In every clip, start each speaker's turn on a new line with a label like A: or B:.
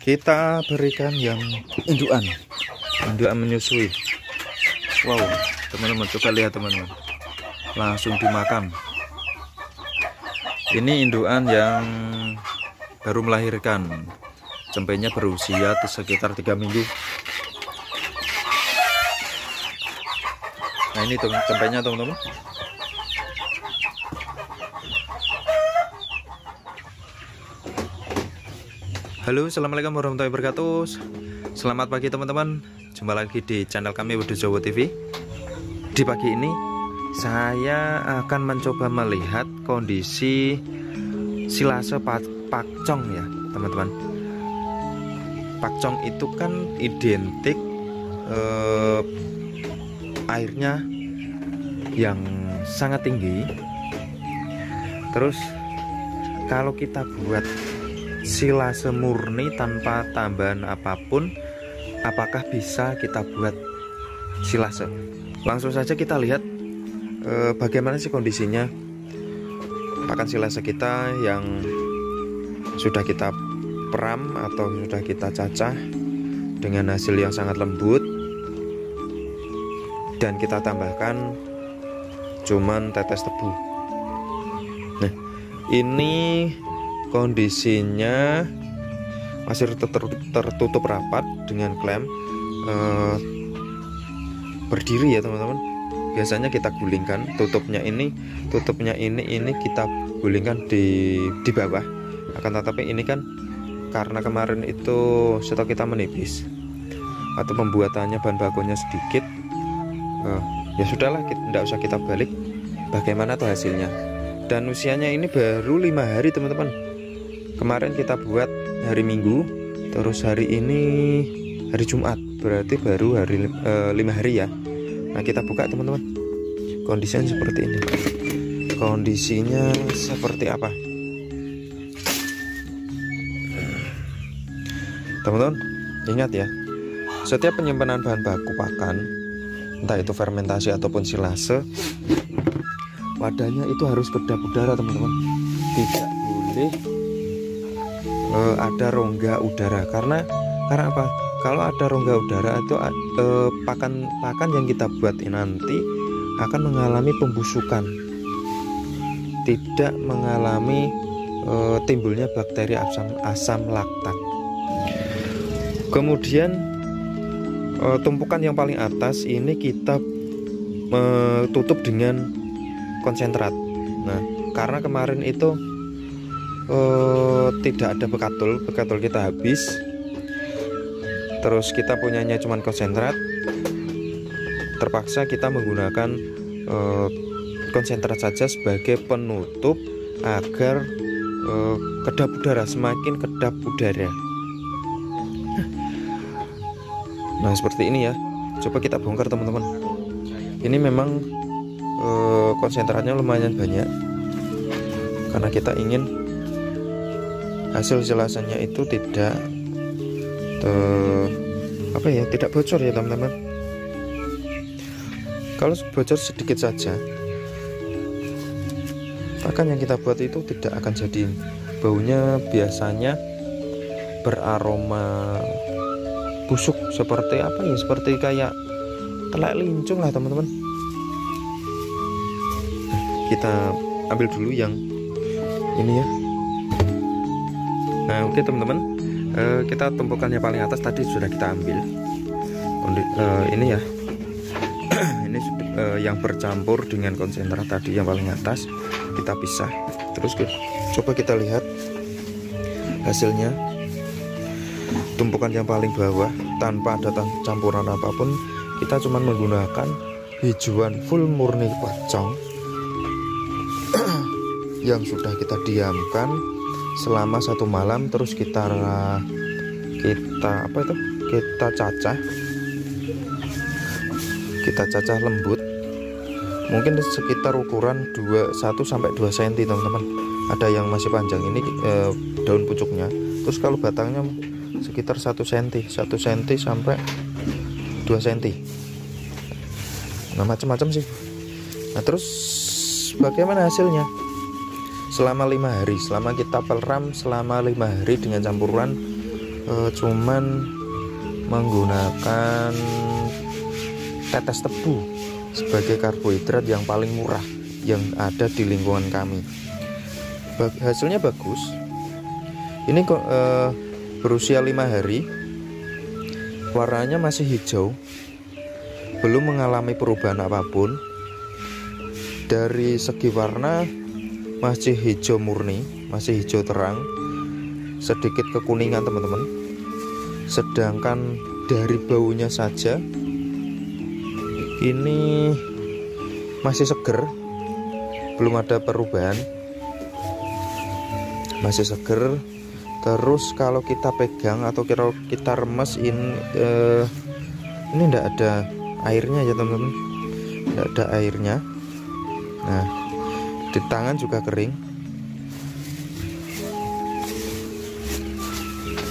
A: Kita berikan yang indukan menyusui. Wow, teman-teman, coba lihat teman-teman, langsung dimakan. Ini indukan yang baru melahirkan, cempenya berusia sekitar 3 minggu. Nah ini cempenya teman-teman. Halo, assalamualaikum warahmatullahi wabarakatuh. Selamat pagi teman-teman. Jumpa lagi di channel kami Wedus Jawa TV. Di pagi ini saya akan mencoba melihat kondisi silase pakcong ya teman-teman. Pakcong itu kan identik airnya yang sangat tinggi. Terus kalau kita buat silase murni tanpa tambahan apapun, apakah bisa kita buat silase? Langsung saja kita lihat bagaimana sih kondisinya pakan silase kita yang sudah kita peram atau sudah kita cacah dengan hasil yang sangat lembut, dan kita tambahkan cuman tetes tebu. Nah ini kondisinya masih tertutup rapat dengan klem berdiri ya teman-teman. Biasanya kita gulingkan tutupnya ini kita gulingkan di bawah. Akan tetapi ini kan karena kemarin itu stok kita menipis atau pembuatannya bahan bakunya sedikit, ya sudahlah, tidak usah kita balik. Bagaimana tuh hasilnya? Dan usianya ini baru 5 hari teman-teman. Kemarin kita buat hari Minggu, terus hari ini hari Jumat, berarti baru hari 5 hari ya. Nah kita buka teman-teman, kondisinya seperti ini. Kondisinya seperti apa teman-teman? Ingat ya, setiap penyimpanan bahan baku pakan, entah itu fermentasi ataupun silase, wadahnya itu harus kedap udara teman-teman. Tidak boleh ada rongga udara, karena apa? Kalau ada rongga udara itu pakan yang kita buat ini nanti akan mengalami pembusukan, tidak mengalami timbulnya bakteri asam laktat. Kemudian tumpukan yang paling atas ini kita tutup dengan konsentrat. Nah karena kemarin itu tidak ada bekatul kita habis, terus kita punyanya cuman konsentrat, terpaksa kita menggunakan konsentrat saja sebagai penutup agar kedap udara, semakin kedap udara. Nah seperti ini ya, coba kita bongkar teman-teman. Ini memang konsentratnya lumayan banyak karena kita ingin hasil silasannya itu tidak tidak bocor ya teman-teman. Kalau bocor sedikit saja, pakan yang kita buat itu tidak akan jadi. Baunya biasanya beraroma busuk, seperti apa ya, seperti kayak telek lincung lah teman-teman. Kita ambil dulu yang ini ya. Nah oke teman-teman, kita tumpukannya paling atas tadi sudah kita ambil. Ini ya ini yang bercampur dengan konsentrat tadi yang paling atas kita pisah. Terus coba kita lihat hasilnya. Tumpukan yang paling bawah tanpa ada campuran apapun, kita cuma menggunakan hijauan full murni pakcong yang sudah kita diamkan selama 1 malam. Terus kita cacah lembut, mungkin sekitar ukuran 1 sampai 2 cm teman-teman. Ada yang masih panjang, ini daun pucuknya. Terus kalau batangnya sekitar 1 cm sampai 2 cm. Nah macam-macam sih. Nah terus bagaimana hasilnya? Selama 5 hari, selama kita peram selama 5 hari dengan campuran cuman menggunakan tetes tebu sebagai karbohidrat yang paling murah yang ada di lingkungan kami. Hasilnya bagus. Ini berusia 5 hari, warnanya masih hijau, belum mengalami perubahan apapun. Dari segi warna masih hijau murni, masih hijau terang, sedikit kekuningan teman-teman. Sedangkan dari baunya saja ini masih seger, belum ada perubahan, masih seger. Terus kalau kita pegang atau kita remes ini enggak ada airnya ya teman-teman, enggak ada airnya. Nah, di tangan juga kering,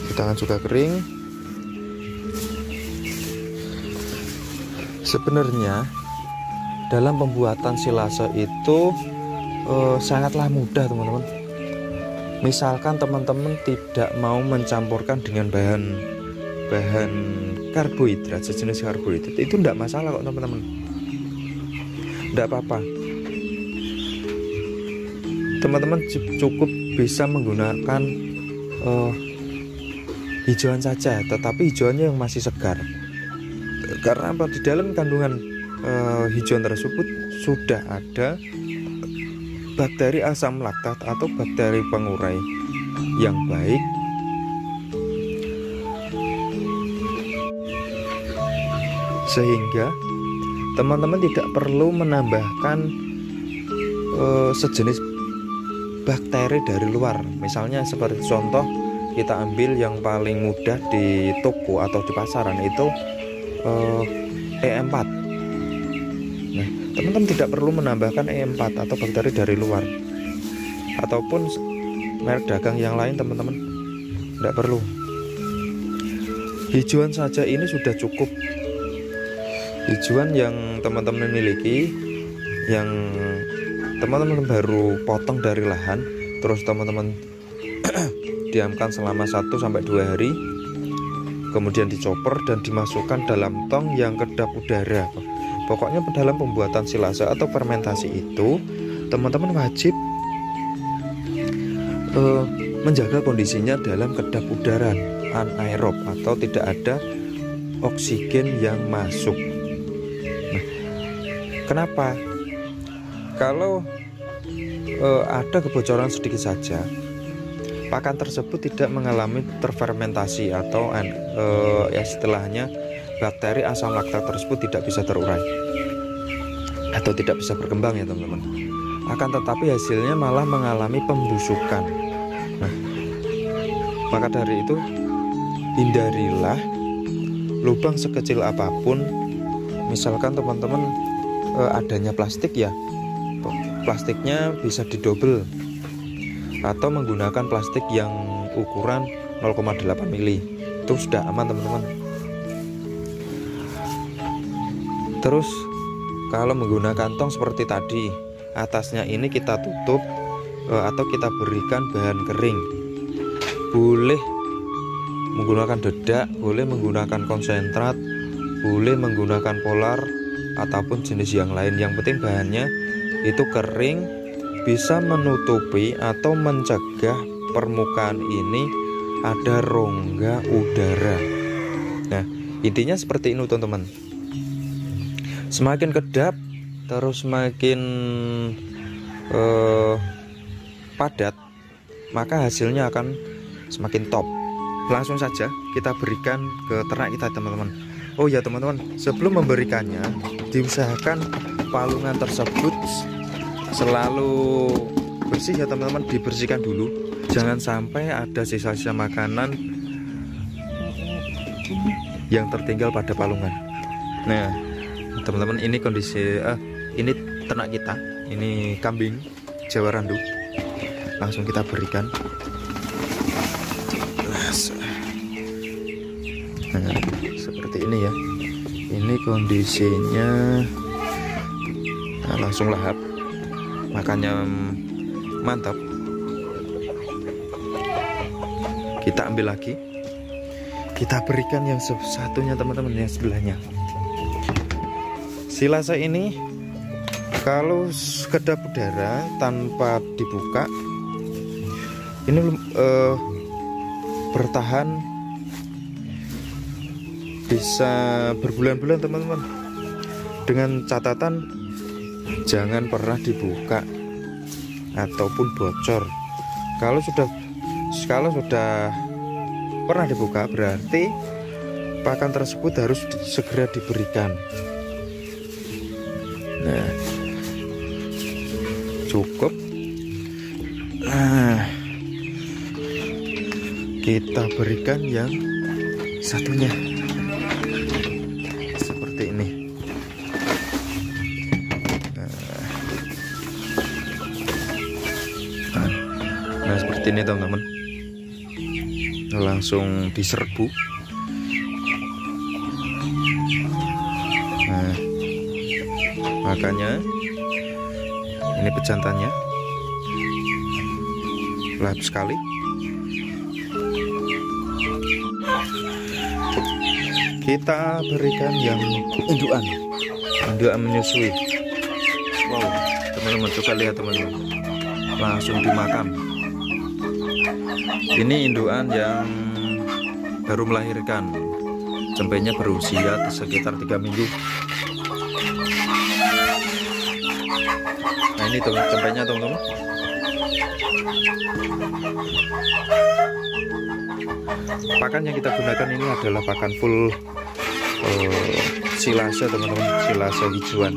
A: di tangan juga kering. Sebenarnya dalam pembuatan silase itu sangatlah mudah teman-teman. Misalkan teman-teman tidak mau mencampurkan dengan bahan karbohidrat, sejenis karbohidrat, itu tidak masalah kok teman-teman, tidak apa-apa. Teman-teman cukup bisa menggunakan hijauan saja, tetapi hijauannya yang masih segar. Karena apa? Di dalam kandungan hijauan tersebut sudah ada bakteri asam laktat atau bakteri pengurai yang baik, sehingga teman-teman tidak perlu menambahkan sejenis bakteri dari luar. Misalnya seperti contoh, kita ambil yang paling mudah di toko atau di pasaran itu E4. Nah, teman-teman tidak perlu menambahkan E4 atau bakteri dari luar ataupun merek dagang yang lain, teman-teman tidak perlu. Hijauan saja ini sudah cukup. Hijauan yang teman-teman miliki, yang teman-teman baru potong dari lahan, terus teman-teman diamkan selama 1-2 hari, kemudian dicopper dan dimasukkan dalam tong yang kedap udara. Pokoknya dalam pembuatan silase atau fermentasi itu teman-teman wajib menjaga kondisinya dalam kedap udara anaerob atau tidak ada oksigen yang masuk. Nah, kenapa? Kalau ada kebocoran sedikit saja, pakan tersebut tidak mengalami terfermentasi atau istilahnya bakteri asam laktat tersebut tidak bisa terurai atau tidak bisa berkembang ya teman-teman. Akan tetapi hasilnya malah mengalami pembusukan. Nah, maka dari itu hindarilah lubang sekecil apapun. Misalkan teman-teman adanya plastik ya, plastiknya bisa didobel atau menggunakan plastik yang ukuran 0,8 mili. Itu sudah aman teman-teman. Terus kalau menggunakan tong seperti tadi, atasnya ini kita tutup atau kita berikan bahan kering. Boleh menggunakan dedak, boleh menggunakan konsentrat, boleh menggunakan polar ataupun jenis yang lain. Yang penting bahannya itu kering, bisa menutupi atau mencegah permukaan ini ada rongga udara. Nah, intinya seperti ini teman-teman. Semakin kedap, terus semakin padat, maka hasilnya akan semakin top. Langsung saja kita berikan ke ternak kita teman-teman. Oh ya teman-teman, sebelum memberikannya diusahakan palungan tersebut selalu bersih ya teman-teman, dibersihkan dulu, jangan sampai ada sisa-sisa makanan yang tertinggal pada palungan. Nah teman-teman, ini kondisi ini ternak kita, ini kambing Jawa Randu. Langsung kita berikan. Nah, seperti ini ya, ini kondisinya. Nah, langsung lahap, makannya mantap. Kita ambil lagi, kita berikan yang satunya teman-teman, yang sebelahnya. Silase ini kalau kedap udara tanpa dibuka ini bertahan bisa berbulan-bulan teman-teman, dengan catatan jangan pernah dibuka ataupun bocor. Kalau sudah pernah dibuka berarti pakan tersebut harus segera diberikan. Nah, cukup. Nah, kita berikan yang satunya seperti ini. Nah, seperti ini teman-teman, langsung diserbu. Nah, makanya ini pejantannya lahap sekali. Kita berikan yang indukan menyusui. Wow teman-teman, coba lihat teman-teman, langsung dimakan. Ini indukan yang baru melahirkan, cempenya berusia sekitar 3 minggu. Nah ini tuh cempenya teman-teman. Pakan yang kita gunakan ini adalah pakan full silase teman-teman, silase hijauan.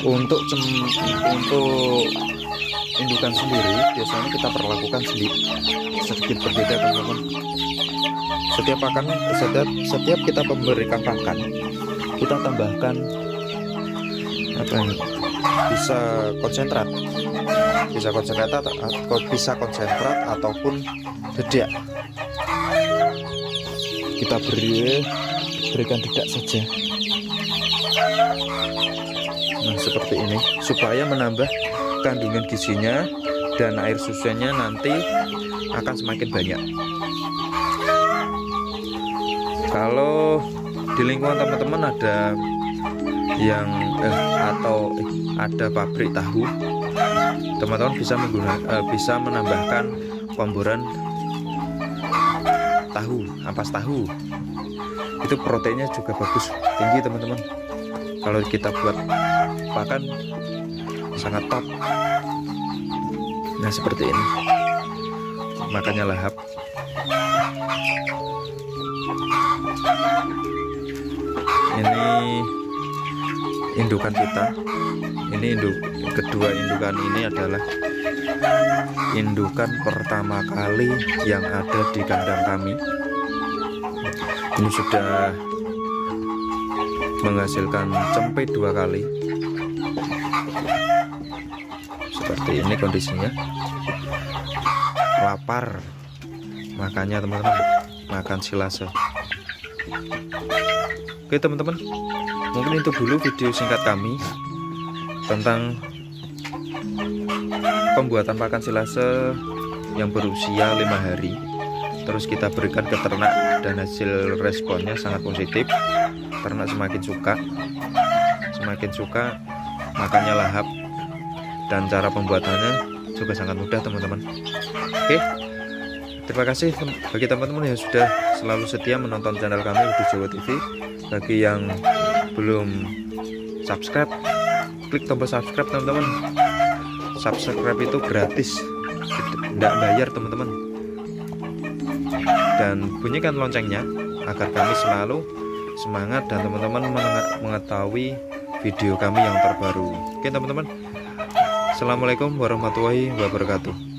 A: Untuk indukan sendiri biasanya kita perlakukan sedikit berbeda teman-teman. Setiap kita memberikan pakan, kita tambahkan bisa konsentrat ataupun dedak. Kita berikan dedak saja. Nah seperti ini, supaya menambah kandungan gizinya dan air susunya nanti akan semakin banyak. Kalau di lingkungan teman-teman ada yang ada pabrik tahu, teman-teman bisa menambahkan komboran tahu, ampas tahu. Itu proteinnya juga bagus, tinggi teman-teman. Kalau kita buat pakan sangat top. Nah seperti ini, makanya lahap. Ini indukan kita. Ini kedua indukan ini adalah indukan pertama kali yang ada di kandang kami. Ini sudah menghasilkan cempe 2 kali. Seperti ini kondisinya. Lapar, makanya teman-teman makan silase. Oke teman-teman, mungkin itu dulu video singkat kami tentang pembuatan pakan silase yang berusia 5 hari. Terus kita berikan ke ternak dan hasil responnya sangat positif. Ternak semakin suka makannya lahap, dan cara pembuatannya juga sangat mudah teman-teman. Oke, terima kasih bagi teman-teman yang sudah selalu setia menonton channel kami Udus Jawa TV. Bagi yang belum subscribe, klik tombol subscribe teman-teman. Subscribe itu gratis, tidak bayar teman-teman. Dan bunyikan loncengnya agar kami selalu semangat dan teman-teman mengetahui video kami yang terbaru. Oke teman-teman, assalamualaikum warahmatullahi wabarakatuh.